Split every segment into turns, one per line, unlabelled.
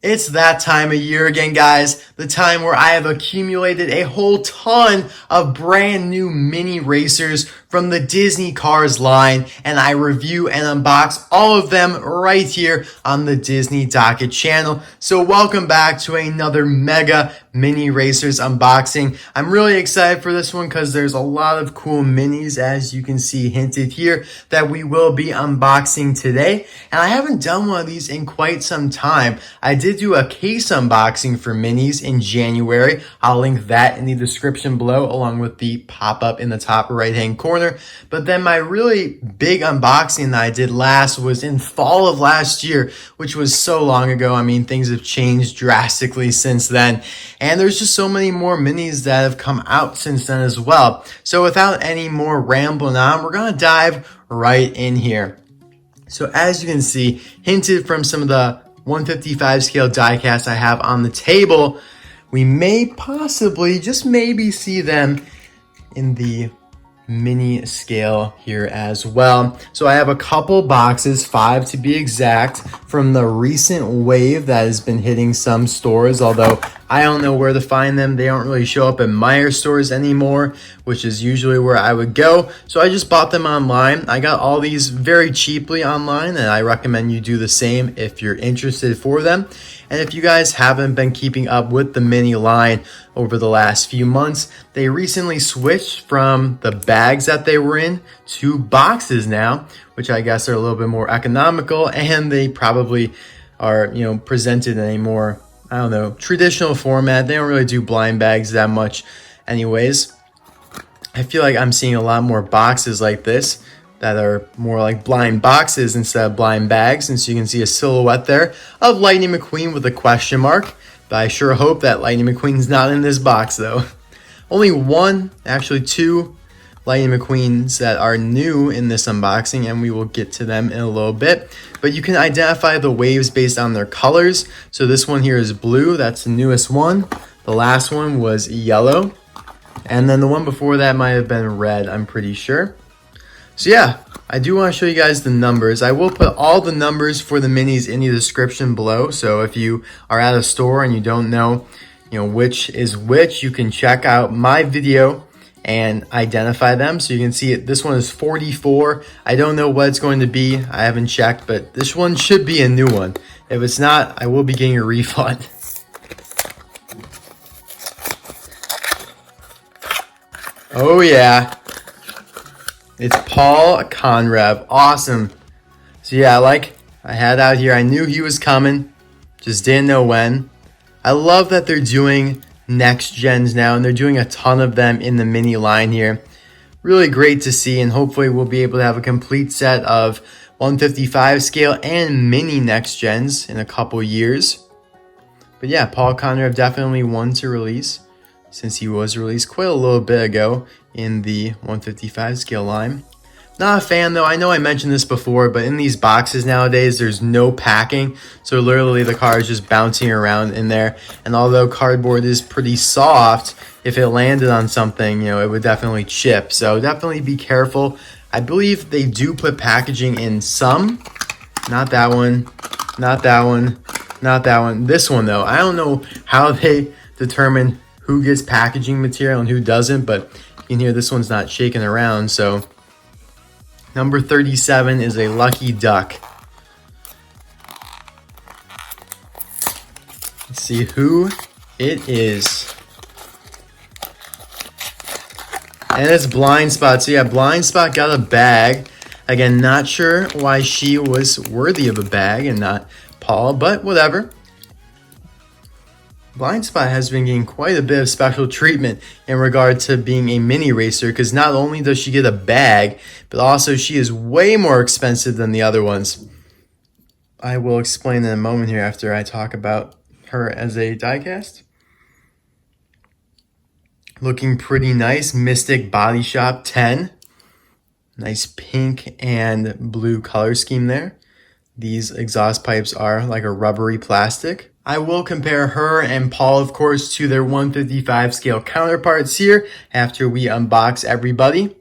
It's that time of year again, guys. The time where I have accumulated a whole ton of brand new mini racers from the Disney Cars line, and I review and unbox all of them right here on the Disney Docket channel. So welcome back to another mega mini racers unboxing. I'm really excited for this one because there's a lot of cool minis, as you can see hinted here, that we will be unboxing today. And I haven't done one of these in quite some time. I did do a case unboxing for minis in January. I'll link that in the description below along with the pop-up in the top right hand corner. But then my really big unboxing that I did last was in fall of last year, which was so long ago. I mean, things have changed drastically since then. And there's just so many more minis that have come out since then as well. So without any more rambling on, we're going to dive right in here. So as you can see, hinted from some of the 155 scale diecast I have on the table, we may possibly, just maybe, see them in the mini scale here as well. So I have a couple boxes, 5 to be exact, from the recent wave that has been hitting some stores, although I don't know where to find them. They don't really show up in Meijer stores anymore, which is usually where I would go. So I just bought them online. I got all these very cheaply online, and I recommend you do the same if you're interested for them. And if you guys haven't been keeping up with the mini line over the last few months, they recently switched from the bags that they were in to boxes now, which I guess are a little bit more economical, and they probably are, presented in a more, traditional format. They don't really do blind bags that much anyways. I feel like I'm seeing a lot more boxes like this that are more like blind boxes instead of blind bags. And so you can see a silhouette there of Laney McQueen with a question mark. But I sure hope that Laney McQueen's not in this box though. Only two Laney McQueens that are new in this unboxing, and we will get to them in a little bit. But you can identify the waves based on their colors. So this one here is blue, that's the newest one. The last one was yellow. And then the one before that might have been red, I'm pretty sure. So yeah, I do want to show you guys the numbers. I will put all the numbers for the minis in the description below. So if you are at a store and you don't know, which is which, you can check out my video and identify them. So you can see it. This one is 44. I don't know what it's going to be. I haven't checked, but this one should be a new one. If it's not, I will be getting a refund. Oh yeah. It's Paul Conrev. Awesome. So yeah, I had out here, I knew he was coming, just didn't know when. I love that they're doing next gens now, and they're doing a ton of them in the mini line here. Really great to see, and hopefully we'll be able to have a complete set of 155 scale and mini next gens in a couple years. But yeah, Paul Conrev definitely one to release, since he was released quite a little bit ago in the 155 scale line. Not a fan though. I know I mentioned this before, but in these boxes nowadays, there's no packing. So literally the car is just bouncing around in there. And although cardboard is pretty soft, if it landed on something, it would definitely chip. So definitely be careful. I believe they do put packaging in some. Not that one, not that one, not that one. This one though, I don't know how they determine who gets packaging material and who doesn't, but you can hear this one's not shaking around. So number 37 is a lucky duck. Let's see who it is. And it's Blind Spot. So yeah, Blind Spot got a bag. Again, not sure why she was worthy of a bag and not Paul, but whatever. Blind Spot has been getting quite a bit of special treatment in regard to being a mini racer, because not only does she get a bag, but also she is way more expensive than the other ones. I will explain in a moment here after I talk about her as a diecast. Looking pretty nice. Mystic Body Shop 10. Nice pink and blue color scheme there. These exhaust pipes are like a rubbery plastic. I will compare her and Paul, of course, to their 155 scale counterparts here after we unbox everybody.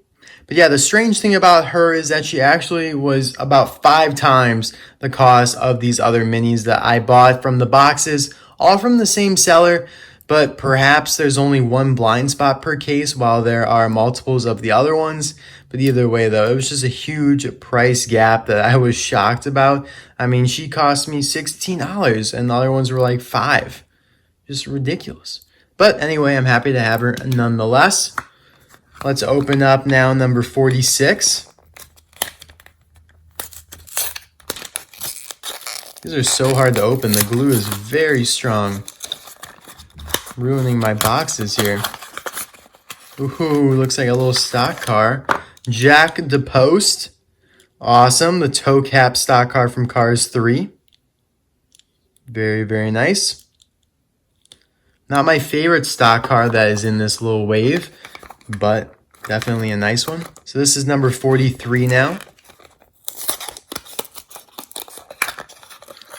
But yeah, the strange thing about her is that she actually was about 5 times the cost of these other minis that I bought from the boxes, all from the same seller, but perhaps there's only one blind spot per case while there are multiples of the other ones. But either way though, it was just a huge price gap that I was shocked about. I mean, she cost me $16 and the other ones were like $5. Just ridiculous. But anyway, I'm happy to have her nonetheless. Let's open up now number 46. These are so hard to open. The glue is very strong. Ruining my boxes here. Ooh, looks like a little stock car. Jack DePost. Awesome. The toe cap stock car from Cars 3. Very, very nice. Not my favorite stock car that is in this little wave, but definitely a nice one. So this is number 43 now.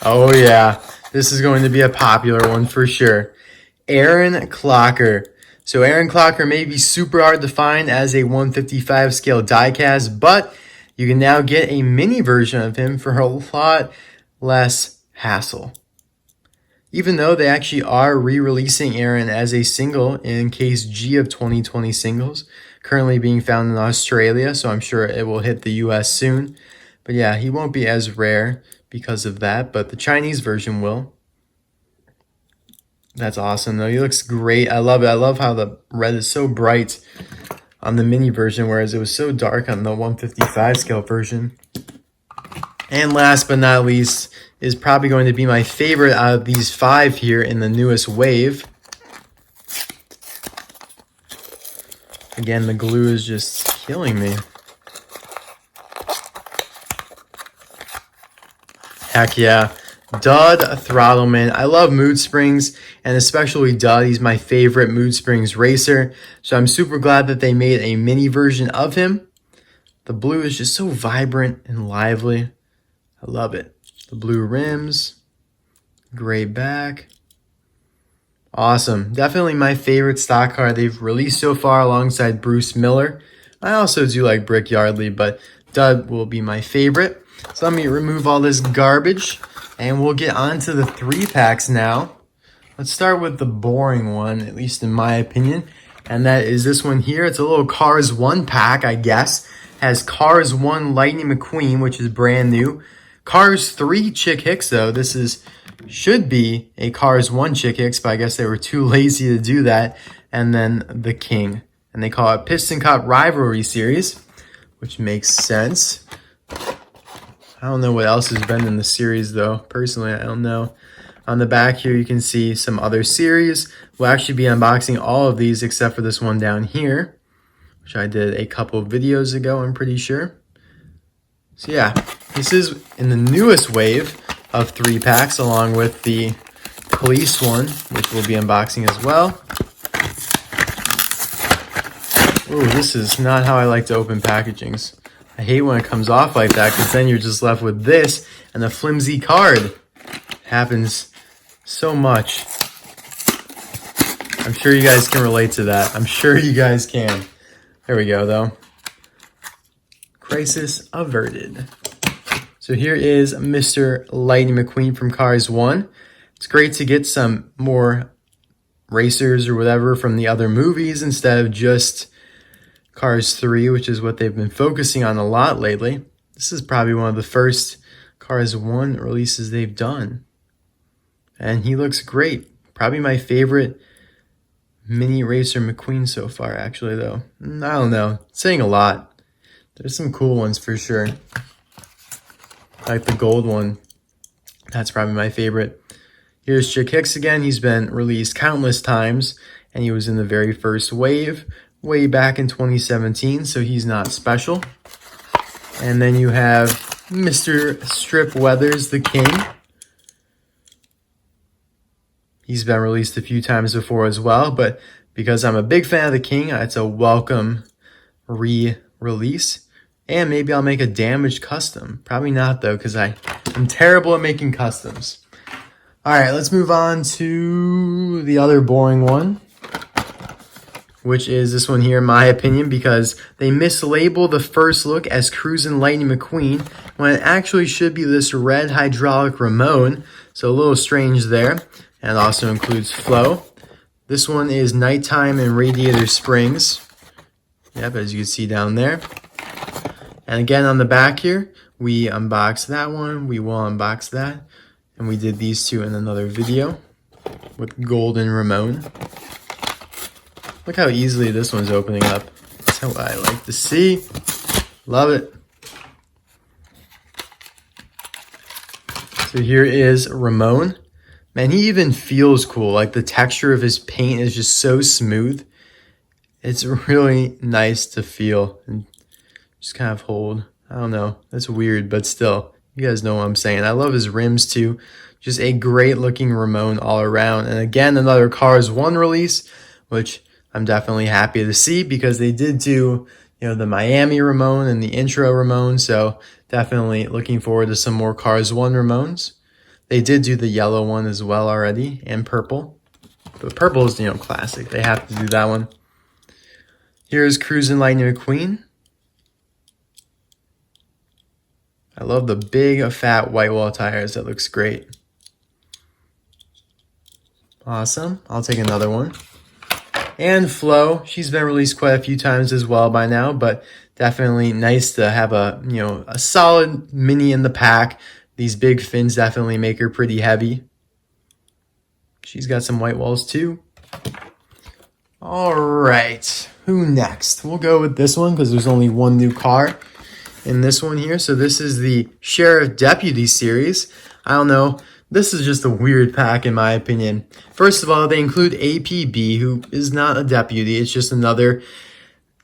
Oh yeah, this is going to be a popular one for sure. Aaron Clocker. So Aaron Clocker may be super hard to find as a 155 scale diecast, but you can now get a mini version of him for a lot less hassle. Even though they actually are re-releasing Aaron as a single in case G of 2020 singles, currently being found in Australia, so I'm sure it will hit the US soon. But yeah, he won't be as rare because of that, but the Chinese version will. That's awesome though. He looks great. I love it. I love how the red is so bright on the mini version, whereas it was so dark on the 155 scale version. And last but not least is probably going to be my favorite out of these 5 here in the newest wave. Again, the glue is just killing me. Heck yeah. Dud Throttleman. I love Mood Springs, and especially Dud. He's my favorite Mood Springs racer. So I'm super glad that they made a mini version of him. The blue is just so vibrant and lively. I love it. The blue rims, gray back. Awesome. Definitely my favorite stock car they've released so far alongside Bruce Miller. I also do like Brick Yardley, but Dud will be my favorite. So let me remove all this garbage and we'll get on to the 3-packs now. Let's start with the boring one, at least in my opinion. And that is this one here. It's a little Cars 1 pack, I guess. Has Cars 1 Lightning McQueen, which is brand new. Cars 3 Chick Hicks, though. This should be a Cars 1 Chick Hicks, but I guess they were too lazy to do that. And then the King. And they call it Piston Cup Rivalry Series, which makes sense. I don't know what else has been in the series, though. Personally, I don't know. On the back here, you can see some other series. We'll actually be unboxing all of these except for this one down here, which I did a couple of videos ago, I'm pretty sure. So yeah, this is in the newest wave of 3-packs along with the police one, which we'll be unboxing as well. Ooh, this is not how I like to open packagings. I hate when it comes off like that because then you're just left with this and a flimsy card. Happens so much. I'm sure you guys can relate to that. I'm sure you guys can. There we go, though. Crisis averted. So here is Mr. Lightning McQueen from Cars 1. It's great to get some more racers or whatever from the other movies instead of just Cars 3, which is what they've been focusing on a lot lately. This is probably one of the first Cars 1 releases they've done. And he looks great. Probably my favorite mini racer McQueen so far, actually, though. I don't know. It's saying a lot. There's some cool ones for sure. Like the gold one. That's probably my favorite. Here's Chick Hicks again. He's been released countless times, and he was in the very first wave way back in 2017, so he's not special. And then you have Mr. Strip Weathers, the King. He's been released a few times before as well, but because I'm a big fan of the King, it's a welcome re-release. And maybe I'll make a damaged custom. Probably not, though, because I'm terrible at making customs. All right, let's move on to the other boring one. which is this one here in my opinion, because they mislabel the first look as Cruisin' Laney McQueen when it actually should be this red hydraulic Ramone, so a little strange there. And it also includes Flow. This one is Nighttime in Radiator Springs. Yep, as you can see down there. And again on the back here, we unboxed that one, we will unbox that, and we did these two in another video with Golden Ramone. Look how easily this one's opening up. That's how I like to see. Love it. So here is Ramone. Man, he even feels cool. Like the texture of his paint is just so smooth. It's really nice to feel and just kind of hold. I don't know. That's weird, but still, you guys know what I'm saying. I love his rims too. Just a great looking Ramone all around. And again, another Cars 1 release, which I'm definitely happy to see because they did do, the Miami Ramone and the intro Ramone. So definitely looking forward to some more Cars 1 Ramones. They did do the yellow one as well already and purple. But purple is, classic. They have to do that one. Here's Cruisin' Laney McQueen. I love the big, fat white wall tires. That looks great. Awesome. I'll take another one. And Flo. She's been released quite a few times as well by now, but definitely nice to have a, a solid mini in the pack. These big fins definitely make her pretty heavy. She's got some white walls too. All right. Who next? We'll go with this one because there's only one new car in this one here. So this is the Sheriff Deputy series. I don't know. This is just a weird pack in my opinion. First of all, they include APB, who is not a deputy. It's just another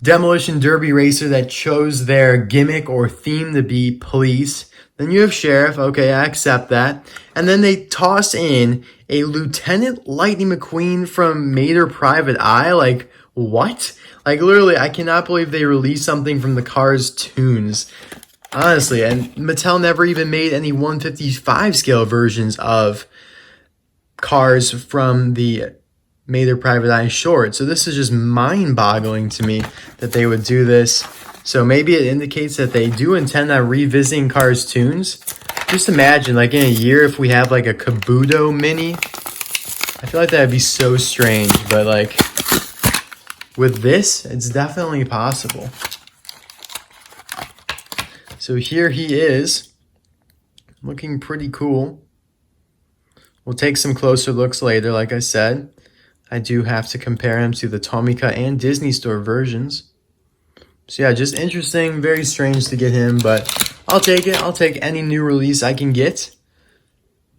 demolition derby racer that chose their gimmick or theme to be police. Then you have Sheriff. Okay, I accept that. And then they toss in a Lieutenant Lightning McQueen from Mater Private Eye. Like, what? Like, literally, I cannot believe they released something from the Cars tunes. Honestly, and Mattel never even made any 155 scale versions of cars from the Mater Private Eye short. So this is just mind-boggling to me that they would do this. So maybe it indicates that they do intend on revisiting Cars tunes. Just imagine, like in a year, if we have like a Kabuto mini. I feel like that would be so strange, but like with this, it's definitely possible. So here he is, looking pretty cool. We'll take some closer looks later, like I said. I do have to compare him to the Tomica and Disney Store versions. So yeah, just interesting, very strange to get him, but I'll take it. I'll take any new release I can get.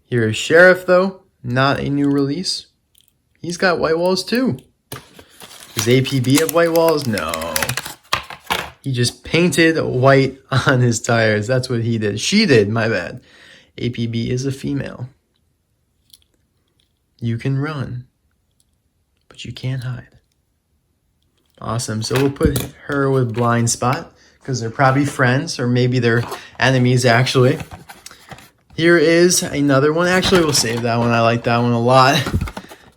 Here is Sheriff, though, not a new release. He's got white walls too. Does APB have white walls? No. He just painted white on his tires. That's what he did. She did, my bad. APB is a female. You can run, but you can't hide. Awesome. So we'll put her with Blind Spot because they're probably friends or maybe they're enemies actually. Here is another one. Actually, we'll save that one. I like that one a lot.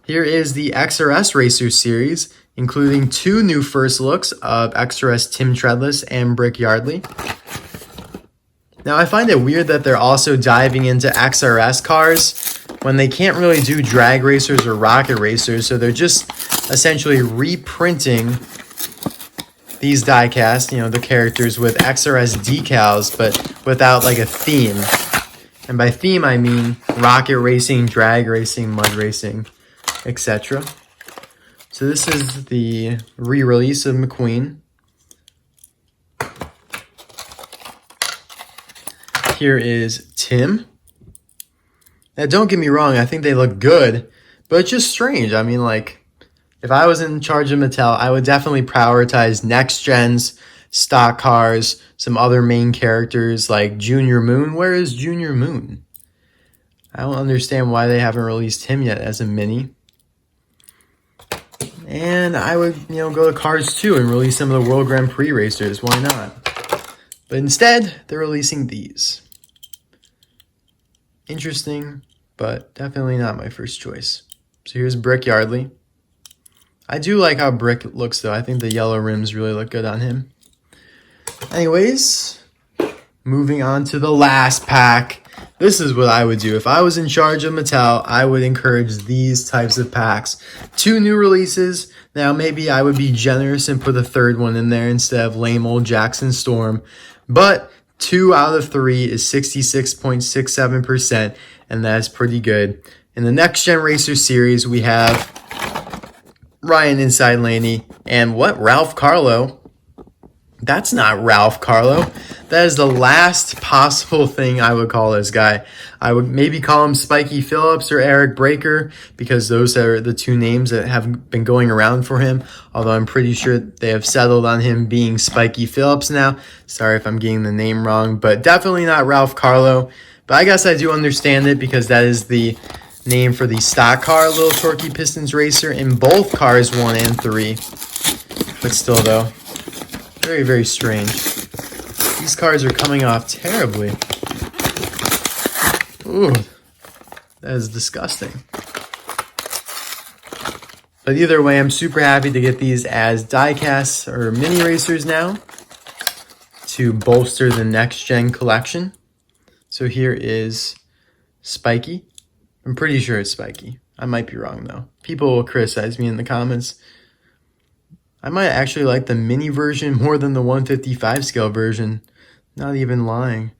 Here is the XRS Racer series, including two new first looks of XRS Tim Treadless and Brick Yardley. Now, I find it weird that they're also diving into XRS cars when they can't really do drag racers or rocket racers, so they're just essentially reprinting these die-cast, the characters with XRS decals, but without like a theme. And by theme, I mean rocket racing, drag racing, mud racing, etc. So this is the re-release of McQueen. Here is Tim. Now, don't get me wrong, I think they look good, but it's just strange. I mean, like, if I was in charge of Mattel, I would definitely prioritize next gens, stock cars, some other main characters like Junior Moon. Where is Junior Moon? I don't understand why they haven't released him yet as a mini. And I would, go to Cars 2 and release some of the World Grand Prix racers. Why not? But instead, they're releasing these. Interesting, but definitely not my first choice. So here's Brick Yardley. I do like how Brick looks though. I think the yellow rims really look good on him. Anyways, moving on to the last pack. This is what I would do. If I was in charge of Mattel, I would encourage these types of packs. 2 new releases. Now, maybe I would be generous and put a third one in there instead of lame old Jackson Storm. But 2 out of 3 is 66.67%, and that's pretty good. In the Next Gen Racer series, we have Ryan inside Laney. And what? Ralph Carlo. That's not Ralph Carlo. That is the last possible thing I would call this guy. I would maybe call him Spikey Fillups or Eric Breaker because those are the 2 names that have been going around for him. Although I'm pretty sure they have settled on him being Spikey Fillups now. Sorry if I'm getting the name wrong, but definitely not Ralph Carlo. But I guess I do understand it because that is the name for the stock car, Little Torquey Pistons Racer, in both cars 1 and 3. But still though, very, very strange. These cards are coming off terribly. Ooh, that is disgusting. But either way, I'm super happy to get these as die-casts or mini racers now to bolster the Next Gen collection. So here is Spikey. I'm pretty sure it's Spikey. I might be wrong though. People will criticize me in the comments. I might actually like the mini version more than the 155 scale version. Not even lying,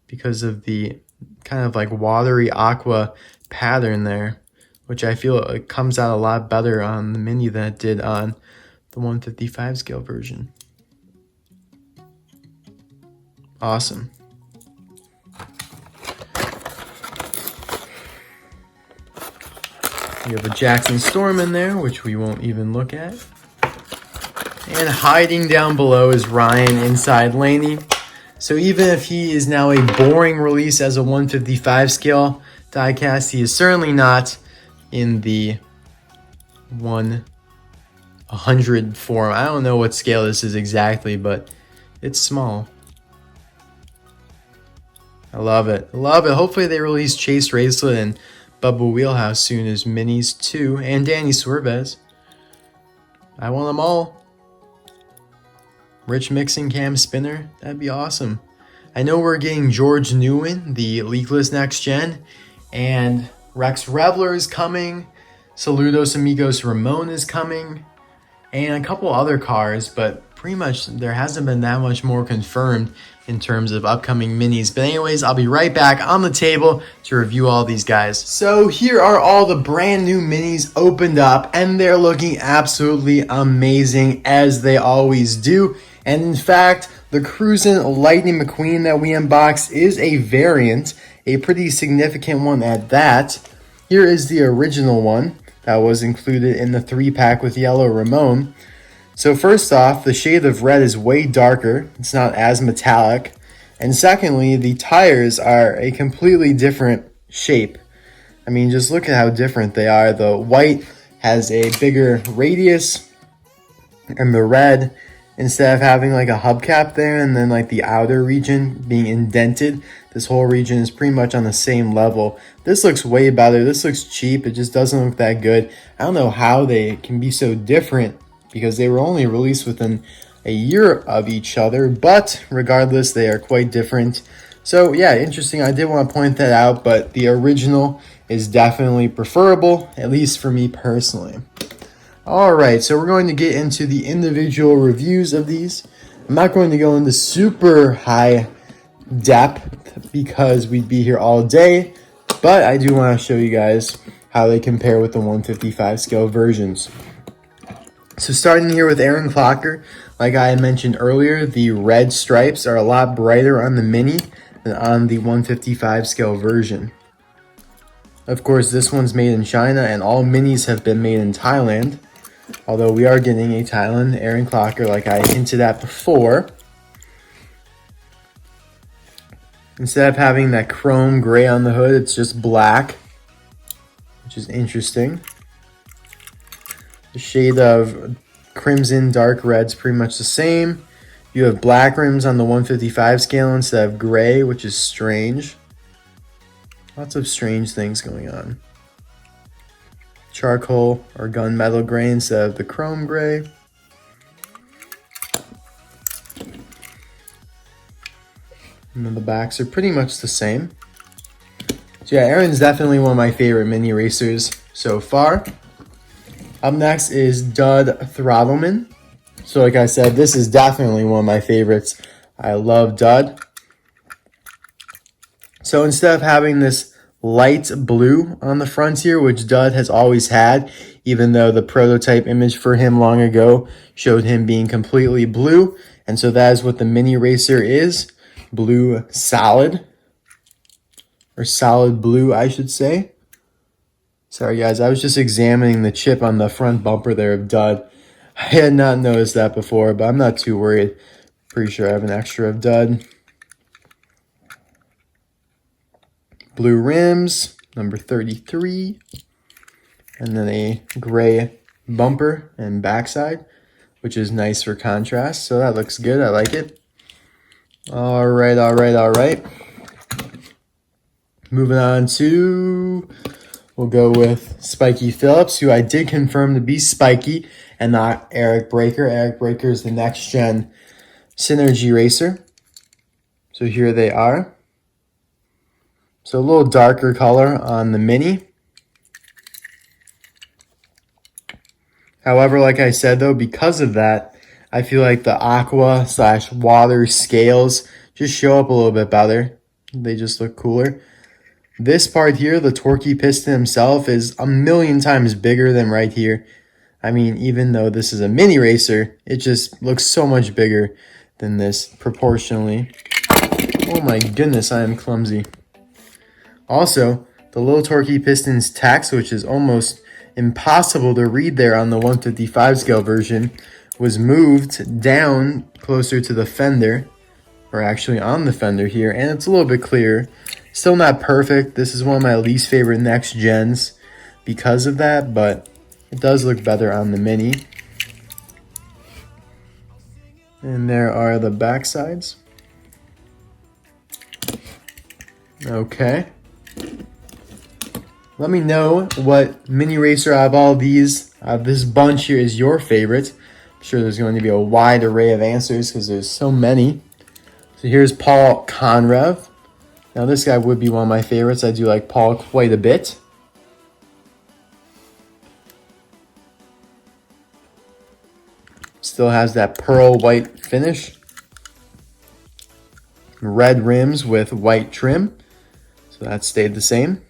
because of the kind of like watery aqua pattern there, which I feel it comes out a lot better on the mini than it did on the 155 scale version. Awesome. We have a Jackson Storm in there, which we won't even look at. And hiding down below is Ryan inside Laney. So even if he is now a boring release as a 155 scale diecast, he is certainly not in the 100 form. I don't know what scale this is exactly, but it's small. I love it. I love it. Hopefully they release Chase Racelet and Bubba Wheelhouse soon as minis too, and Danny Swervez. I want them all. Rich Mixon Cam Spinner, that'd be awesome. I know we're getting George Newen, the leakless Next Gen, and Rex Revler is coming. Saludos Amigos Ramone is coming, and a couple other cars, but pretty much there hasn't been that much more confirmed in terms of upcoming minis. But anyways, I'll be right back on the table to review all these guys. So here are all the brand new minis opened up, and they're looking absolutely amazing as they always do. And in fact, the Cruisin' Lightning McQueen that we unboxed is a variant, a pretty significant one at that. Here is the original one that was included in the 3-pack with yellow Ramone. So first off, the shade of red is way darker. It's not as metallic. And secondly, the tires are a completely different shape. I mean, just look at how different they are. The white has a bigger radius, and the red, instead of having like a hubcap there and then like the outer region being indented, this whole region is pretty much on the same level. This looks way better. This looks cheap. It just doesn't look that good. I don't know how they can be so different because they were only released within a year of each other, but regardless, they are quite different. So yeah, interesting. I did want to point that out, but the original is definitely preferable, at least for me personally. Alright, so we're going to get into the individual reviews of these. I'm not going to go into super high depth because we'd be here all day, but I do want to show you guys how they compare with the 155 scale versions. So starting here with Aaron Clocker, like I had mentioned earlier, the red stripes are a lot brighter on the Mini than on the 155 scale version. Of course, this one's made in China, and all Minis have been made in Thailand. Although we are getting a Thailand Aaron Clocker, like I hinted at before. Instead of having that chrome gray on the hood, it's just black, which is interesting. The shade of crimson dark red's pretty much the same. You have black rims on the 155 scale instead of gray, which is strange. Lots of strange things going on. charcoal or gunmetal gray instead of the chrome gray. And then the backs are pretty much the same. So yeah, Aaron's definitely one of my favorite mini racers so far. Up next is Dud Throttleman. So like I said, this is definitely one of my favorites. I love Dud. So instead of having this light blue on the front here, which Dud has always had, even though the prototype image for him long ago showed him being completely blue. And so that is what the mini racer is. Blue solid. Or solid blue, I should say. Sorry guys, I was just examining the chip on the front bumper there of Dud. I had not noticed that before, but I'm not too worried. Pretty sure I have an extra of Dud. Blue rims, number 33. And then a gray bumper and backside, which is nice for contrast. So that looks good, I like it. All right. Moving on to, we'll go with Spikey Fillups, who I did confirm to be Spikey and not Eric Breaker. Eric Breaker is the next gen Synergy racer. So here they are. So a little darker color on the mini. However, like I said though, because of that, I feel like the aqua / water scales just show up a little bit better. They just look cooler. This part here, the torquey piston himself, is a million times bigger than right here. I mean, even though this is a mini racer, it just looks so much bigger than this proportionally. Oh my goodness, I am clumsy. Also, the little torquey piston's text, which is almost impossible to read there on the 155 scale version, was moved down closer to the fender, or actually on the fender here, and it's a little bit clearer. Still not perfect. This is one of my least favorite next gens because of that, but it does look better on the mini. And there are the back sides. Okay. Let me know what mini racer out of all these, this bunch here, is your favorite. I'm sure there's going to be a wide array of answers because there's so many. So here's Paul Conrev. Now this guy would be one of my favorites. I do like Paul quite a bit. Still has that pearl white finish. Red rims with white trim. So that stayed the same.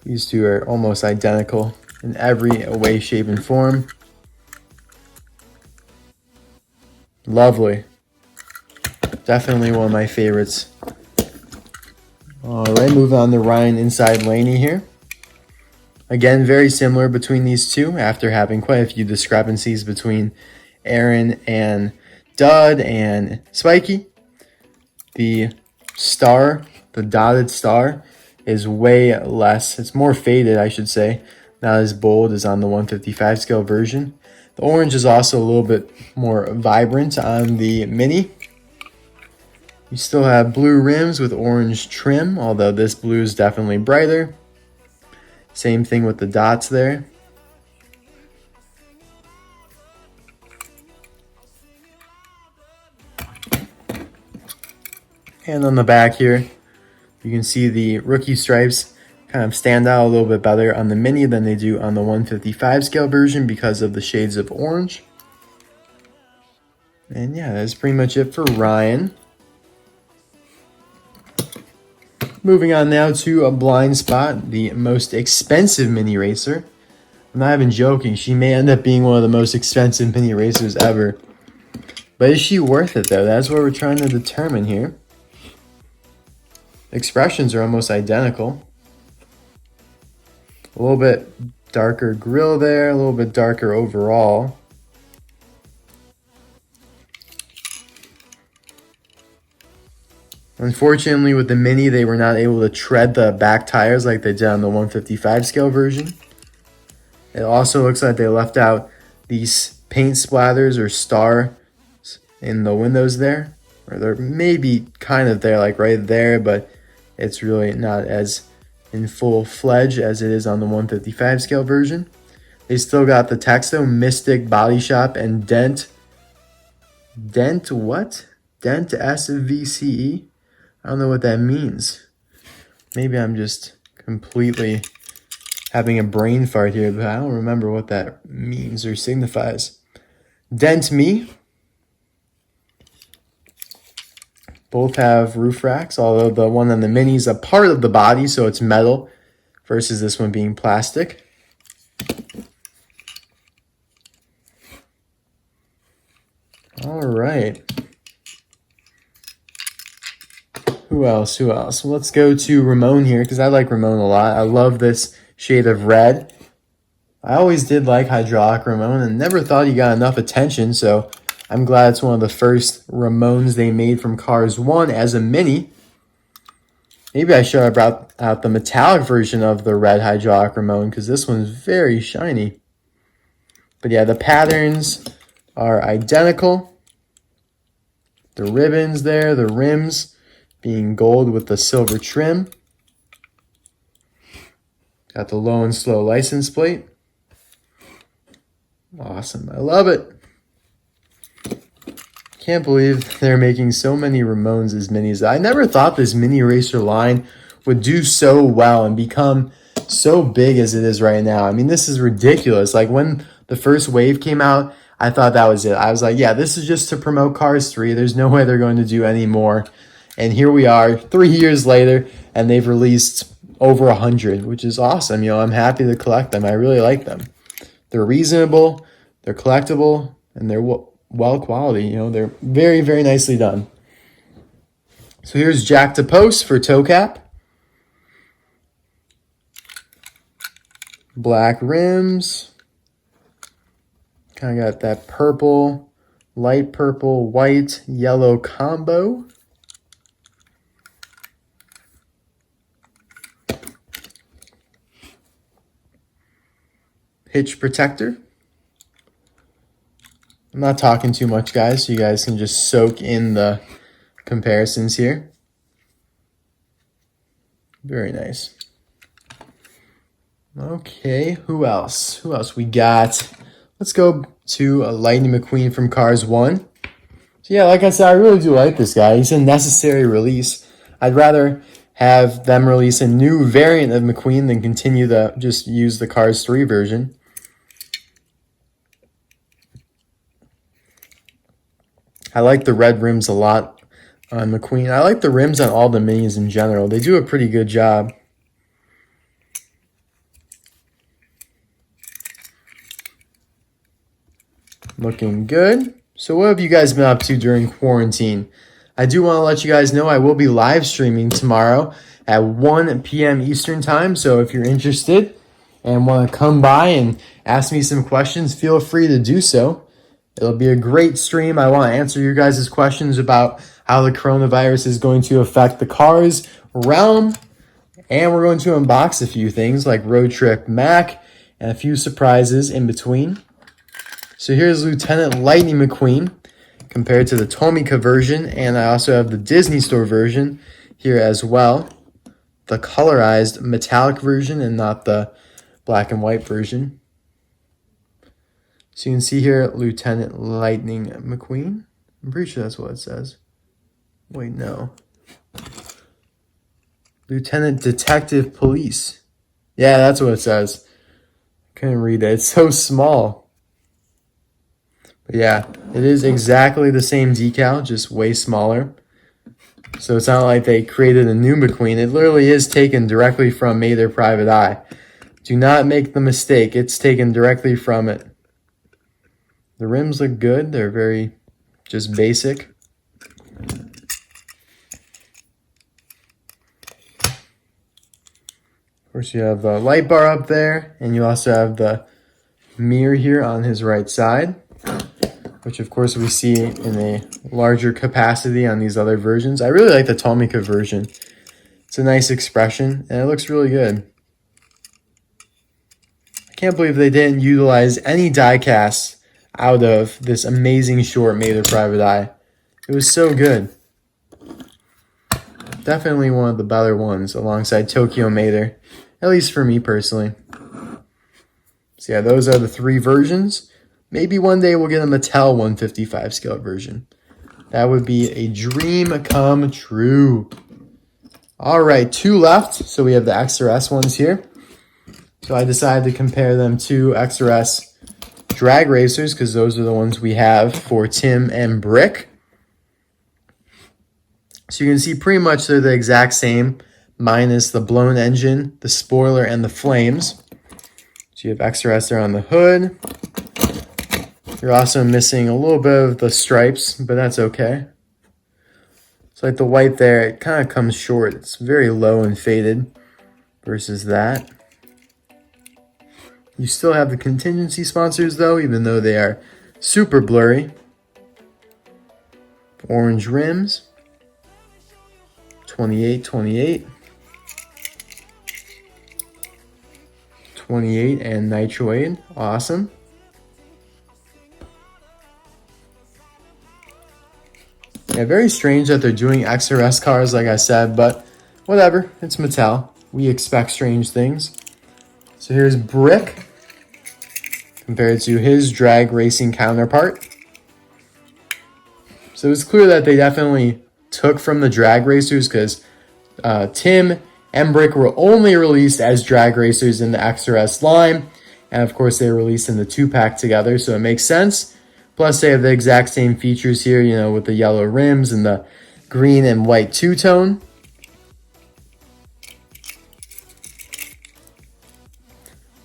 These two are almost identical in every way, shape, and form. Lovely. Definitely one of my favorites. All right, moving on to Ryan inside Laney here. Again, very similar between these two after having quite a few discrepancies between Aaron and Dud and Spikey. The star, the dotted star, is way less. It's more faded, I should say. Not as bold as on the 155 scale version. The orange is also a little bit more vibrant on the mini. You still have blue rims with orange trim, although this blue is definitely brighter. Same thing with the dots there. And on the back here, you can see the rookie stripes kind of stand out a little bit better on the mini than they do on the 155 scale version because of the shades of orange. And yeah, that's pretty much it for Ryan. Moving on now to a Blind Spot, the most expensive mini racer. I'm not even joking, she may end up being one of the most expensive mini racers ever. But is she worth it though? That's what we're trying to determine here. Expressions are almost identical. A little bit darker grille there, a little bit darker overall. Unfortunately, with the Mini, they were not able to tread the back tires like they did on the 155 scale version. It also looks like they left out these paint splatters or stars in the windows there. Or they're maybe kind of there, like right there, but it's really not as in full-fledged as it is on the 155 scale version. They still got the text though, Mystic Body Shop and Dent what? Dent SVCE? I don't know what that means. Maybe I'm just completely having a brain fart here, but I don't remember what that means or signifies. Dent Me. Both have roof racks, although the one on the Mini is a part of the body, so it's metal, versus this one being plastic. All right. Who else? Well, let's go to Ramone here, because I like Ramone a lot. I love this shade of red. I always did like hydraulic Ramone and never thought he got enough attention, so I'm glad it's one of the first Ramones they made from Cars 1 as a Mini. Maybe I should have brought out the metallic version of the red hydraulic Ramone, because this one's very shiny. But yeah, the patterns are identical. The ribbons there, the rims being gold with the silver trim. Got the low and slow license plate. Awesome, I love it. Can't believe they're making so many Ramones as minis. I never thought this mini racer line would do so well and become so big as it is right now. I mean, this is ridiculous. Like when the first wave came out, I thought that was it. I was like, yeah, this is just to promote Cars 3. There's no way they're going to do any more. And here we are 3 years later, and they've released over 100, which is awesome. You know, I'm happy to collect them. I really like them. They're reasonable, they're collectible, and they're well quality. You know, they're very, very nicely done. So here's jack to post for toe cap. Black rims. Kind of got that purple, light purple, white, yellow combo. Hitch protector. I'm not talking too much, guys, so you guys can just soak in the comparisons here. Very nice. Okay, who else? Who else we got? Let's go to a Lightning McQueen from Cars 1. So yeah, like I said, I really do like this guy. He's a necessary release. I'd rather have them release a new variant of McQueen than continue to just use the Cars 3 version. I like the red rims a lot on McQueen. I like the rims on all the minis in general. They do a pretty good job. Looking good. So what have you guys been up to during quarantine? I do want to let you guys know I will be live streaming tomorrow at 1 p.m. Eastern time. So if you're interested and want to come by and ask me some questions, feel free to do so. It'll be a great stream. I want to answer your guys' questions about how the coronavirus is going to affect the Cars realm. And we're going to unbox a few things like Road Trip Mac and a few surprises in between. So here's Lieutenant Lightning McQueen compared to the Tomica version, and I also have the Disney Store version here as well. The colorized metallic version and not the black and white version. So you can see here Lieutenant Lightning McQueen. I'm pretty sure that's what it says. Wait, no. Lieutenant Detective Police. Yeah, that's what it says. Couldn't read it. It's so small. But yeah, it is exactly the same decal, just way smaller. So it's not like they created a new McQueen. It literally is taken directly from May Their Private Eye. Do not make the mistake. It's taken directly from it. The rims look good. They're very just basic. Of course, you have the light bar up there, and you also have the mirror here on his right side, which of course we see in a larger capacity on these other versions. I really like the Tomica version. It's a nice expression, and it looks really good. I can't believe they didn't utilize any die casts out of this amazing short May Their Private Eye. It was so good. Definitely one of the better ones alongside Tokyo Mater. at least for me personally. So yeah, those are the 3 versions. Maybe one day we'll get a Mattel 155 scale version. That would be a dream come true. All right, 2 left. So we have the XRS ones here. So I decided to compare them to XRS drag racers because those are the ones we have for Tim and Brick. So you can see pretty much they're the exact same, minus the blown engine, the spoiler, and the flames. So you have XRS there on the hood. You're also missing a little bit of the stripes, but that's okay. So like the white there, it kind of comes short. It's very low and faded versus that. You still have the contingency sponsors though, even though they are super blurry. Orange rims. 28, 28. 28 and nitro aid. Awesome. Yeah, very strange that they're doing XRS cars, like I said, but whatever. It's Mattel. We expect strange things. So here's Brick compared to his drag racing counterpart. So it's clear that they definitely took from the drag racers because Tim and Brick were only released as drag racers in the XRS line. And of course, they were released in the 2-pack together, so it makes sense. Plus, they have the exact same features here, you know, with the yellow rims and the green and white two-tone.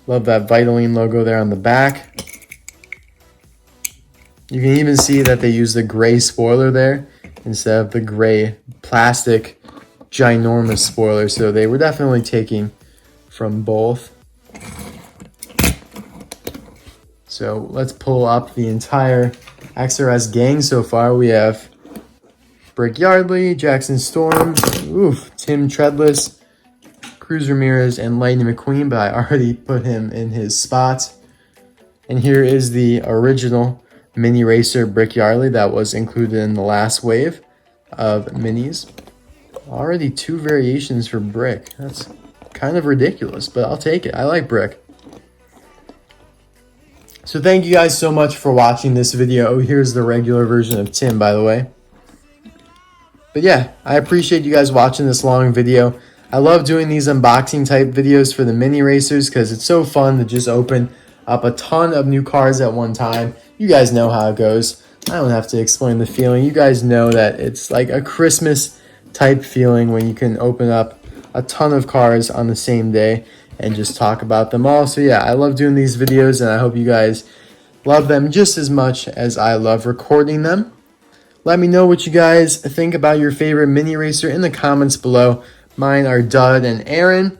Love that Vitaline logo there on the back. You can even see that they use the gray spoiler there instead of the gray plastic ginormous spoiler. So they were definitely taking from both. So let's pull up the entire XRS gang so far. We have Brick Yardley, Jackson Storm, Tim Treadless, Cruz Ramirez, and Laney McQueen, but I already put him in his spot. And here is the original mini racer Brick Yardley that was included in the last wave of minis. Already 2 variations for Brick. That's kind of ridiculous, but I'll take it. I like Brick. So thank you guys so much for watching this video. Oh, here's the regular version of Tim, by the way. But yeah, I appreciate you guys watching this long video. I love doing these unboxing type videos for the mini racers because it's so fun to just open up a ton of new cars at one time. You guys know how it goes. I don't have to explain the feeling. You guys know that it's like a Christmas type feeling when you can open up a ton of cars on the same day and just talk about them all. So yeah, I love doing these videos and I hope you guys love them just as much as I love recording them. Let me know what you guys think about your favorite mini racer in the comments below. Mine are Dud and Aaron,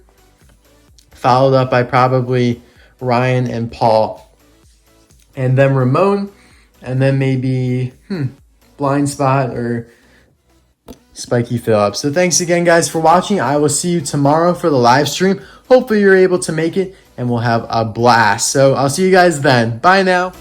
followed up by probably Ryan and Paul, and then Ramone, and then maybe Blind Spot or Spikey Fillups. So thanks again, guys, for watching. I will see you tomorrow for the live stream. Hopefully you're able to make it, and we'll have a blast. So I'll see you guys then. Bye now.